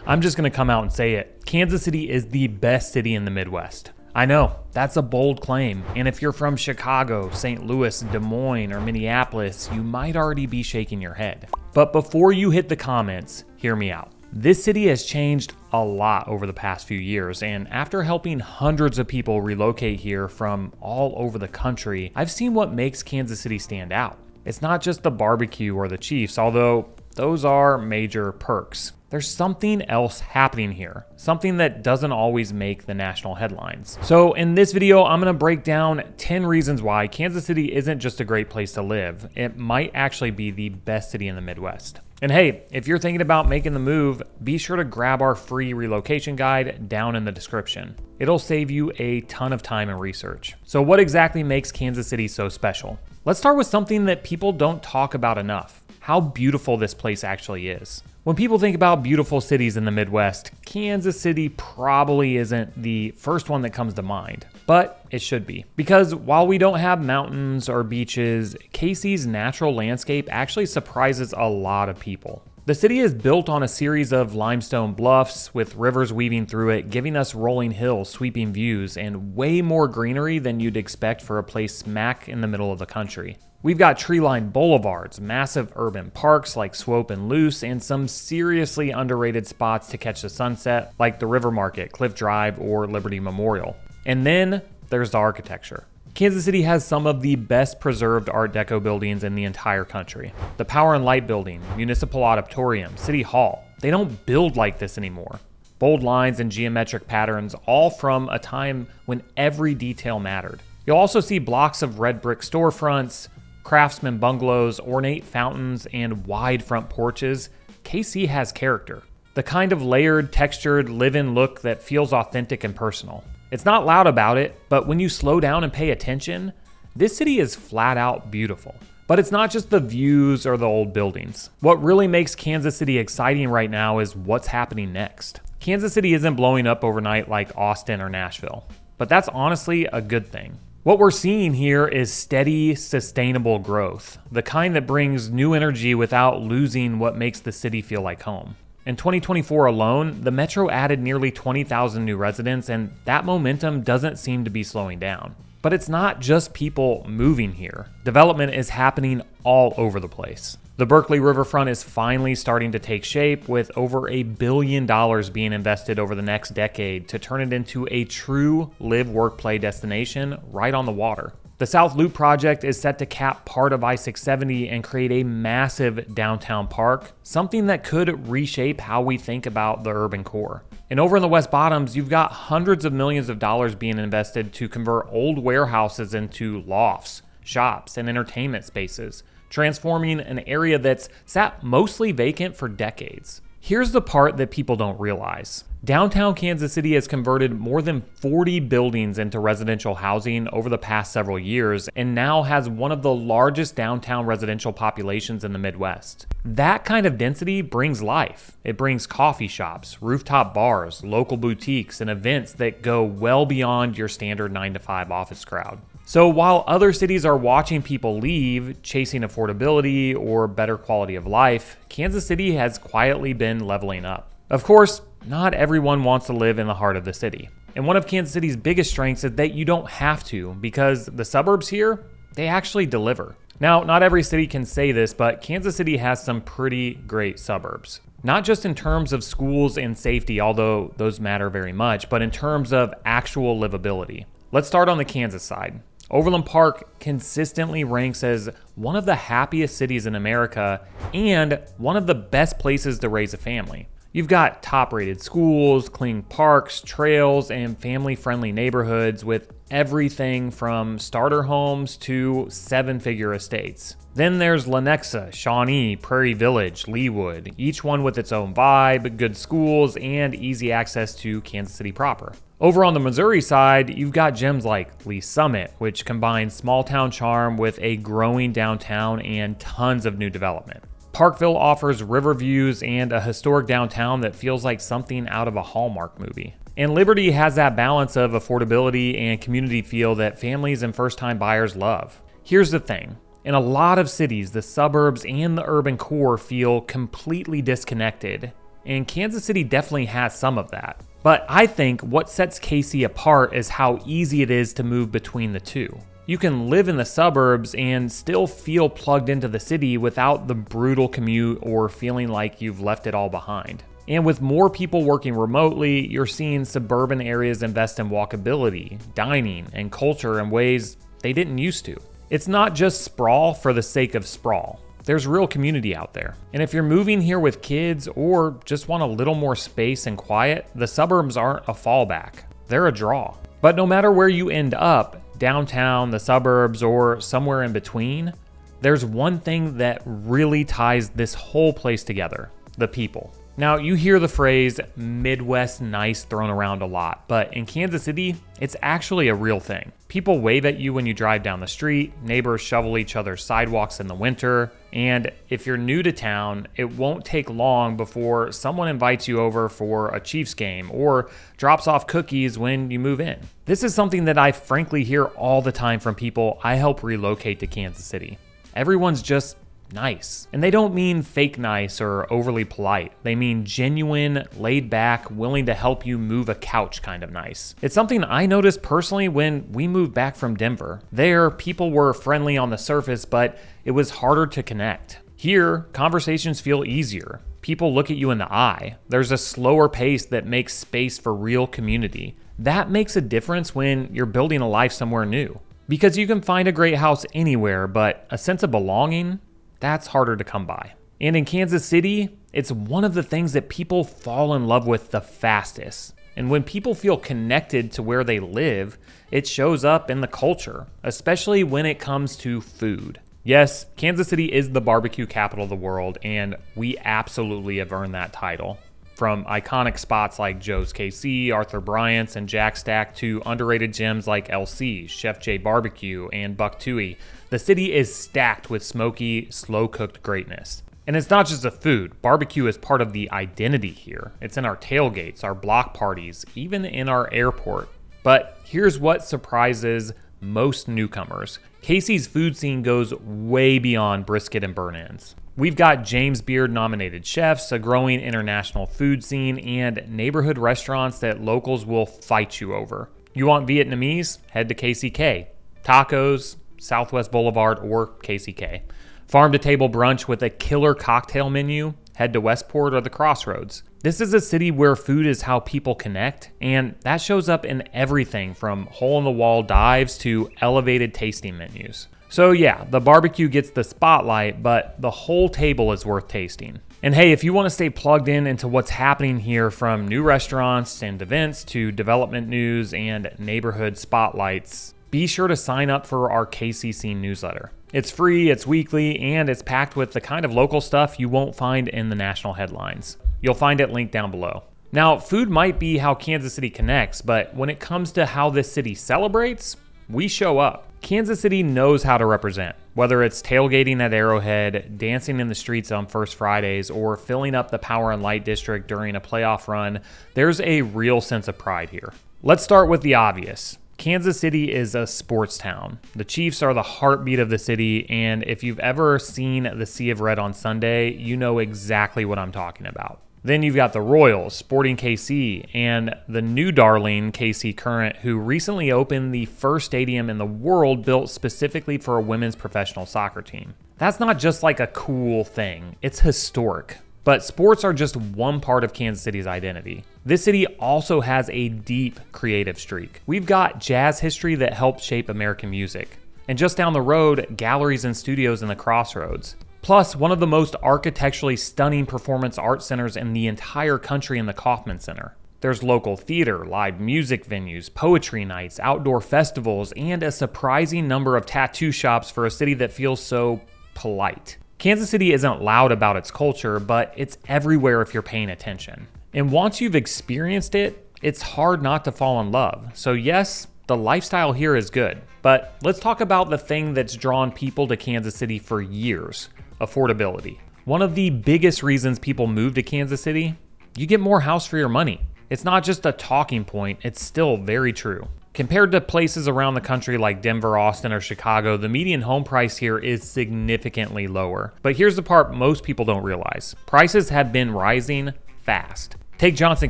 I'm just going to come out and say it. Kansas City is the best city in the Midwest. I know, that's a bold claim, and if you're from Chicago, St. Louis, Des Moines, or Minneapolis, you might already be shaking your head. But before you hit the comments, hear me out. This city has changed a lot over the past few years, and after helping hundreds of people relocate here from all over the country, I've seen what makes Kansas City stand out. It's not just the barbecue or the Chiefs, although those are major perks. There's something else happening here, something that doesn't always make the national headlines. So in this video, I'm gonna break down 10 reasons why Kansas City isn't just a great place to live. It might actually be the best city in the Midwest. And hey, if you're thinking about making the move, be sure to grab our free relocation guide down in the description. It'll save you a ton of time and research. So what exactly makes Kansas City so special? Let's start with something that people don't talk about enough: how beautiful this place actually is. When people think about beautiful cities in the Midwest, Kansas City probably isn't the first one that comes to mind, but it should be. Because while we don't have mountains or beaches, KC's natural landscape actually surprises a lot of people. The city is built on a series of limestone bluffs with rivers weaving through it, giving us rolling hills, sweeping views, and way more greenery than you'd expect for a place smack in the middle of the country. We've got tree-lined boulevards, massive urban parks like Swope and Luce, and some seriously underrated spots to catch the sunset like the River Market, Cliff Drive, or Liberty Memorial. And then there's the architecture. Kansas City has some of the best preserved Art Deco buildings in the entire country. The Power and Light Building, Municipal Auditorium, City Hall, they don't build like this anymore. Bold lines and geometric patterns, all from a time when every detail mattered. You'll also see blocks of red brick storefronts, craftsman bungalows, ornate fountains, and wide front porches. KC has character. The kind of layered, textured, live-in look that feels authentic and personal. It's not loud about it, but when you slow down and pay attention, this city is flat out beautiful. But it's not just the views or the old buildings. What really makes Kansas City exciting right now is what's happening next. Kansas City isn't blowing up overnight like Austin or Nashville, but that's honestly a good thing. What we're seeing here is steady, sustainable growth, the kind that brings new energy without losing what makes the city feel like home. In 2024 alone, the metro added nearly 20,000 new residents, and that momentum doesn't seem to be slowing down. But it's not just people moving here. Development is happening all over the place. The Berkeley Riverfront is finally starting to take shape, with over $1 billion being invested over the next decade to turn it into a true live, work, play destination right on the water. The South Loop project is set to cap part of I-670 and create a massive downtown park, something that could reshape how we think about the urban core. And over in the West Bottoms, you've got hundreds of millions of dollars being invested to convert old warehouses into lofts, shops, and entertainment spaces, transforming an area that's sat mostly vacant for decades. Here's the part that people don't realize. Downtown Kansas City has converted more than 40 buildings into residential housing over the past several years and now has one of the largest downtown residential populations in the Midwest. That kind of density brings life. It brings coffee shops, rooftop bars, local boutiques, and events that go well beyond your standard 9-to-5 office crowd. So while other cities are watching people leave, chasing affordability or better quality of life, Kansas City has quietly been leveling up. Of course, not everyone wants to live in the heart of the city. And one of Kansas City's biggest strengths is that you don't have to, because the suburbs here, they actually deliver. Now, not every city can say this, but Kansas City has some pretty great suburbs. Not just in terms of schools and safety, although those matter very much, but in terms of actual livability. Let's start on the Kansas side. Overland Park consistently ranks as one of the happiest cities in America and one of the best places to raise a family. You've got top-rated schools, clean parks, trails, and family-friendly neighborhoods with everything from starter homes to seven-figure estates. Then there's Lenexa, Shawnee, Prairie Village, Leawood, each one with its own vibe, good schools, and easy access to Kansas City proper. Over on the Missouri side, you've got gems like Lee Summit, which combines small-town charm with a growing downtown and tons of new development. Parkville offers river views and a historic downtown that feels like something out of a Hallmark movie. And Liberty has that balance of affordability and community feel that families and first-time buyers love. Here's the thing. In a lot of cities, the suburbs and the urban core feel completely disconnected. and Kansas City definitely has some of that. But I think what sets KC apart is how easy it is to move between the two. You can live in the suburbs and still feel plugged into the city without the brutal commute or feeling like you've left it all behind. And with more people working remotely, you're seeing suburban areas invest in walkability, dining, and culture in ways they didn't used to. It's not just sprawl for the sake of sprawl. There's real community out there. And if you're moving here with kids or just want a little more space and quiet, the suburbs aren't a fallback. They're a draw. But no matter where you end up, downtown, the suburbs, or somewhere in between, there's one thing that really ties this whole place together: the people. Now, you hear the phrase Midwest nice thrown around a lot, but in Kansas City, it's actually a real thing. People wave at you when you drive down the street, neighbors shovel each other's sidewalks in the winter, and if you're new to town, it won't take long before someone invites you over for a Chiefs game or drops off cookies when you move in. This is something that I frankly hear all the time from people I help relocate to Kansas City. Everyone's just nice. And they don't mean fake nice or overly polite. They mean genuine, laid back, willing to help you move a couch kind of nice. It's something I noticed personally when we moved back from Denver. There, people were friendly on the surface, but it was harder to connect. Here, conversations feel easier. People look at you in the eye. There's a slower pace that makes space for real community. That makes a difference when you're building a life somewhere new. Because you can find a great house anywhere, but a sense of belonging, that's harder to come by. And in Kansas City, it's one of the things that people fall in love with the fastest. And when people feel connected to where they live, it shows up in the culture, especially when it comes to food. Yes, Kansas City is the barbecue capital of the world, and we absolutely have earned that title. From iconic spots like Joe's KC, Arthur Bryant's, and Jack Stack to underrated gems like LC's, Chef J Barbecue, and Buck Tuohy, the city is stacked with smoky, slow-cooked greatness. And it's not just the food. Barbecue is part of the identity here. It's in our tailgates, our block parties, even in our airport. But here's what surprises most newcomers. KC's food scene goes way beyond brisket and burn-ins. We've got James Beard nominated chefs, a growing international food scene, and neighborhood restaurants that locals will fight you over. You want Vietnamese? Head to KCK. Tacos, Southwest Boulevard, or KCK. Farm-to-table brunch with a killer cocktail menu? Head to Westport or the Crossroads. This is a city where food is how people connect, and that shows up in everything from hole-in-the-wall dives to elevated tasting menus. So yeah, the barbecue gets the spotlight, but the whole table is worth tasting. And hey, if you want to stay plugged in into what's happening here, from new restaurants and events to development news and neighborhood spotlights, be sure to sign up for our KCC newsletter. It's free, it's weekly, and it's packed with the kind of local stuff you won't find in the national headlines. You'll find it linked down below. Now, food might be how Kansas City connects, but when it comes to how this city celebrates, we show up. Kansas City knows how to represent, whether it's tailgating at Arrowhead, dancing in the streets on First Fridays, or filling up the Power and Light District during a playoff run. There's a real sense of pride here. Let's start with the obvious. Kansas City is a sports town. The Chiefs are the heartbeat of the city, and if you've ever seen the Sea of Red on Sunday, you know exactly what I'm talking about. Then you've got the Royals, Sporting KC, and the new darling KC Current, who recently opened the first stadium in the world built specifically for a women's professional soccer team. That's not just like a cool thing, it's historic. But sports are just one part of Kansas City's identity. This city also has a deep creative streak. We've got jazz history that helped shape American music. And just down the road, galleries and studios in the Crossroads. Plus, one of the most architecturally stunning performance art centers in the entire country in the Kauffman Center. There's local theater, live music venues, poetry nights, outdoor festivals, and a surprising number of tattoo shops for a city that feels so polite. Kansas City isn't loud about its culture, but it's everywhere if you're paying attention. And once you've experienced it, it's hard not to fall in love. So yes, the lifestyle here is good. But let's talk about the thing that's drawn people to Kansas City for years: affordability. One of the biggest reasons people move to Kansas City: you get more house for your money. It's not just a talking point, it's still very true. Compared to places around the country like Denver, Austin, or Chicago, the median home price here is significantly lower. But here's the part most people don't realize. Prices have been rising fast. Take Johnson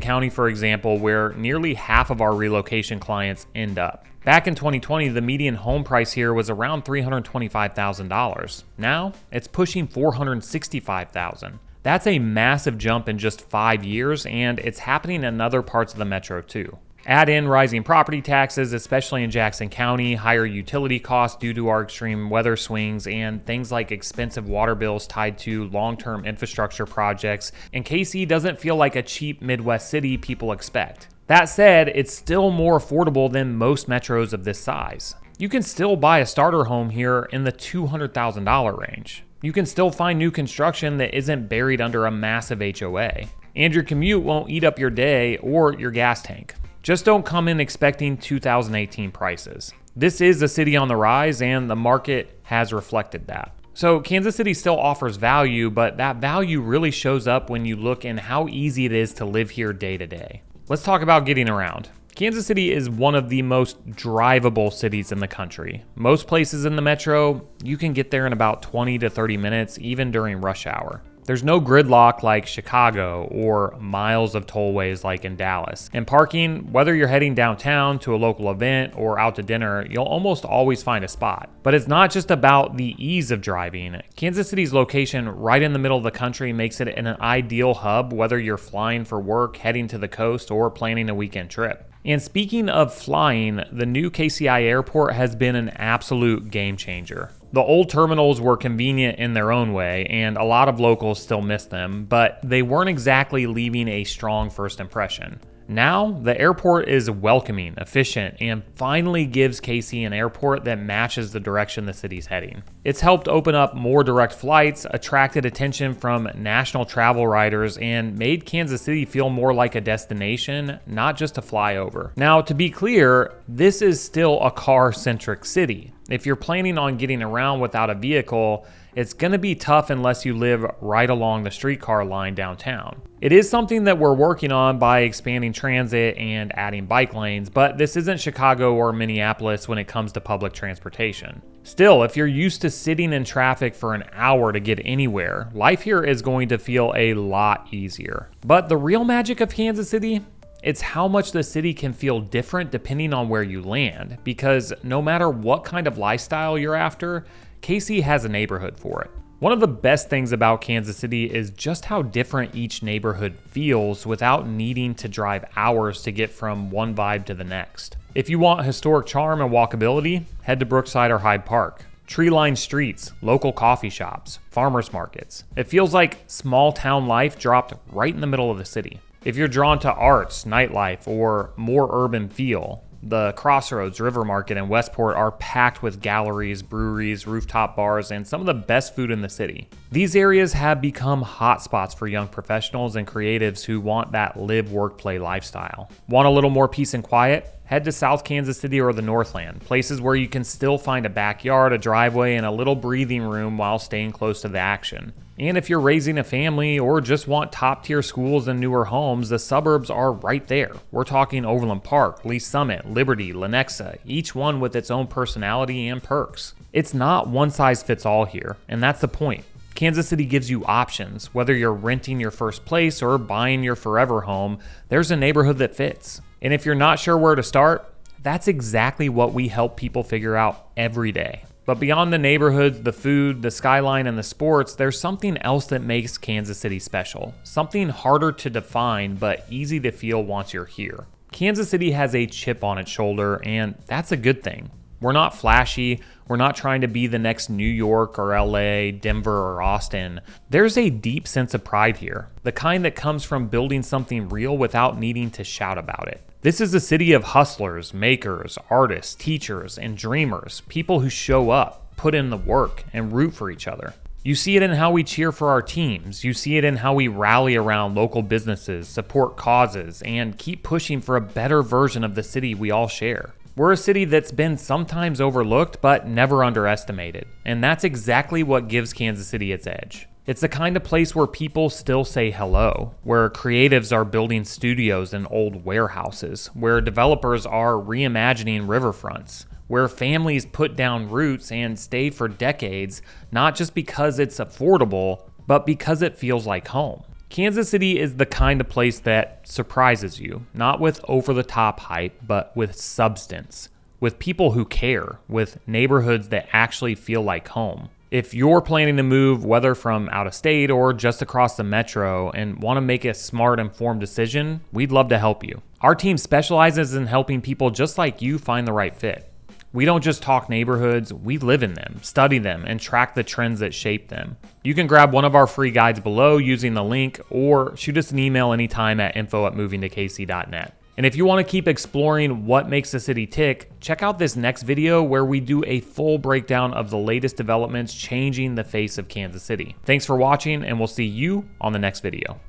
County, for example, where nearly half of our relocation clients end up. Back in 2020, the median home price here was around $325,000. Now, it's pushing $465,000. That's a massive jump in just 5 years, and it's happening in other parts of the metro too. Add in rising property taxes, especially in Jackson County, higher utility costs due to our extreme weather swings, and things like expensive water bills tied to long-term infrastructure projects, and KC doesn't feel like a cheap Midwest city people expect. That said, it's still more affordable than most metros of this size. You can still buy a starter home here in the $200,000 range. You can still find new construction that isn't buried under a massive HOA. And your commute won't eat up your day or your gas tank. Just don't come in expecting 2018 prices. This is a city on the rise, and the market has reflected that. So Kansas City still offers value, but that value really shows up when you look in how easy it is to live here day to day. Let's talk about getting around. Kansas City is one of the most drivable cities in the country. Most places in the metro, you can get there in about 20 to 30 minutes, even during rush hour. There's no gridlock like Chicago or miles of tollways like in Dallas. And parking, whether you're heading downtown to a local event or out to dinner, you'll almost always find a spot. But it's not just about the ease of driving. Kansas City's location right in the middle of the country makes it an ideal hub, whether you're flying for work, heading to the coast, or planning a weekend trip. And speaking of flying, the new KCI airport has been an absolute game changer. The old terminals were convenient in their own way, and a lot of locals still miss them, but they weren't exactly leaving a strong first impression. Now, the airport is welcoming, efficient, and finally gives KC an airport that matches the direction the city's heading. It's helped open up more direct flights, attracted attention from national travel writers, and made Kansas City feel more like a destination, not just a flyover. Now, to be clear, this is still a car-centric city. If you're planning on getting around without a vehicle, it's going to be tough unless you live right along the streetcar line downtown. It is something that we're working on by expanding transit and adding bike lanes, but this isn't Chicago or Minneapolis when it comes to public transportation. Still, if you're used to sitting in traffic for an hour to get anywhere, life here is going to feel a lot easier. But the real magic of Kansas City? It's how much the city can feel different depending on where you land, because no matter what kind of lifestyle you're after, KC has a neighborhood for it. One of the best things about Kansas City is just how different each neighborhood feels without needing to drive hours to get from one vibe to the next. If you want historic charm and walkability, head to Brookside or Hyde Park. Tree-lined streets, local coffee shops, farmers markets. It feels like small town life dropped right in the middle of the city. If you're drawn to arts, nightlife, or more urban feel, the Crossroads, River Market, and Westport are packed with galleries, breweries, rooftop bars, and some of the best food in the city. These areas have become hotspots for young professionals and creatives who want that live, work, play lifestyle. Want a little more peace and quiet? Head to South Kansas City or the Northland, places where you can still find a backyard, a driveway, and a little breathing room while staying close to the action. And if you're raising a family or just want top-tier schools and newer homes, the suburbs are right there. We're talking Overland Park, Lee Summit, Liberty, Lenexa, each one with its own personality and perks. It's not one size fits all here, and that's the point. Kansas City gives you options. Whether you're renting your first place or buying your forever home, there's a neighborhood that fits. And if you're not sure where to start, that's exactly what we help people figure out every day. But beyond the neighborhoods, the food, the skyline, and the sports, there's something else that makes Kansas City special. Something harder to define, but easy to feel once you're here. Kansas City has a chip on its shoulder, and that's a good thing. We're not flashy. We're not trying to be the next New York or LA, Denver or Austin. There's a deep sense of pride here, the kind that comes from building something real without needing to shout about it. This is a city of hustlers, makers, artists, teachers, and dreamers, people who show up, put in the work, and root for each other. You see it in how we cheer for our teams. You see it in how we rally around local businesses, support causes, and keep pushing for a better version of the city we all share. We're a city that's been sometimes overlooked, but never underestimated. And that's exactly what gives Kansas City its edge. It's the kind of place where people still say hello, where creatives are building studios in old warehouses, where developers are reimagining riverfronts, where families put down roots and stay for decades, not just because it's affordable, but because it feels like home. Kansas City is the kind of place that surprises you, not with over-the-top hype, but with substance, with people who care, with neighborhoods that actually feel like home. If you're planning to move, whether from out of state or just across the metro, and want to make a smart, informed decision, we'd love to help you. Our team specializes in helping people just like you find the right fit. We don't just talk neighborhoods, we live in them, study them, and track the trends that shape them. You can grab one of our free guides below using the link, or shoot us an email anytime at info@movingtokc.net. And if you want to keep exploring what makes the city tick, check out this next video where we do a full breakdown of the latest developments changing the face of Kansas City. Thanks for watching, and we'll see you on the next video.